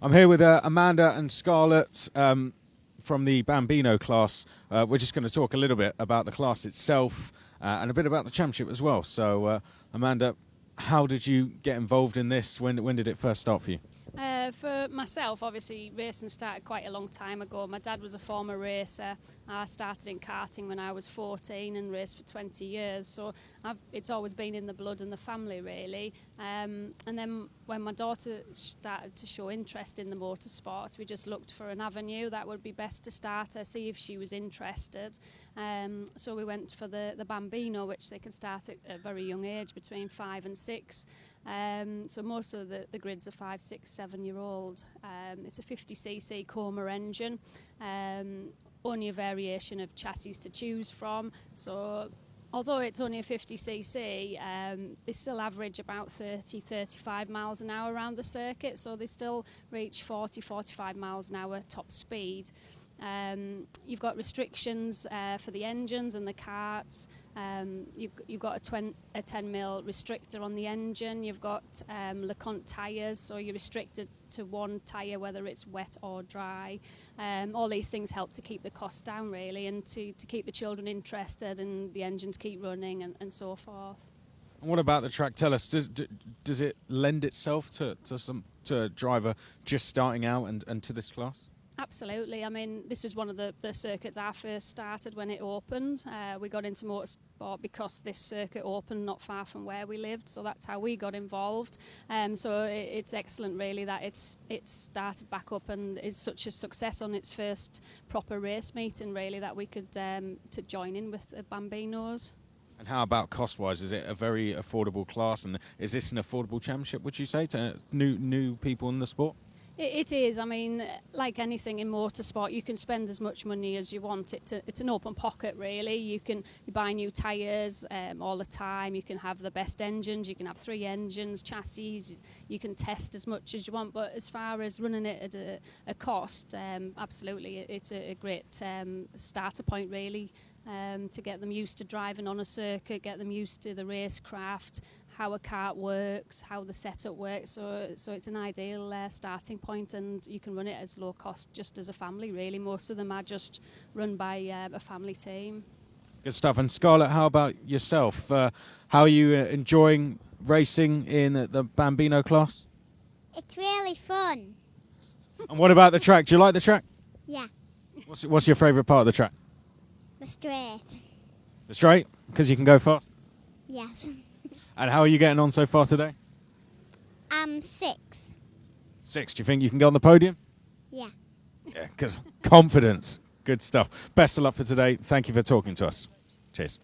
I'm here with Amanda and Scarlett from the Bambino class. We're just going to talk a little bit about the class itself and a bit about the championship as well. So, Amanda, how did you get involved in this? When did it first start for you? For myself, obviously, racing started quite a long time ago. My dad was a former racer. I started in karting when I was 14 and raced for 20 years. So it's always been in the blood and the family, really. And then when my daughter started to show interest in the motorsport, we just looked for an avenue that would be best to start her, see if she was interested. So we went for the Bambino, which they can start at a very young age, between 5 and 6. So most of the grids are 5, 6, 7-year-old. It's a 50cc Coma engine, only a variation of chassis to choose from. So although it's only a 50cc, they still average about 30-35 miles an hour around the circuit, so they still reach 40-45 miles an hour top speed. You've got restrictions for the engines and the karts. You've got a 10mm restrictor on the engine. You've got LeConte tyres, so you're restricted to one tyre, whether it's wet or dry. All these things help to keep the cost down, really, and to keep the children interested and the engines keep running and so forth. And what about the track? Tell us, does it lend itself to a driver just starting out and to this class? Absolutely. I mean, this was one of the circuits I first started when it opened. We got into motorsport because this circuit opened not far from where we lived, so that's how we got involved. So it's excellent, really, that it's started back up and is such a success on its first proper race meeting, really, that we could to join in with the Bambinos. And how about cost-wise? Is it a very affordable class, and is this an affordable championship, would you say, to new people in the sport? It is. I mean, like anything in motorsport, you can spend as much money as you want. It's an open pocket, really. You buy new tyres all the time. You can have the best engines. You can have 3 engines, chassis. You can test as much as you want. But as far as running it at a cost, absolutely, it's a great starter point, really, to get them used to driving on a circuit, get them used to the racecraft, how a kart works, how the setup works. So it's an ideal starting point, and you can run it as low cost just as a family, really. Most of them are just run by a family team. Good stuff. And Scarlett, how about yourself? How are you enjoying racing in the Bambino class? It's really fun. And what about the track? Do you like the track? Yeah, What's your favourite part of the track? the straight. The straight? Because you can go fast? Yes. And how are you getting on so far today? 6. 6. Do you think you can get on the podium? Yeah. Yeah, because confidence. Good stuff. Best of luck for today. Thank you for talking to us. Cheers.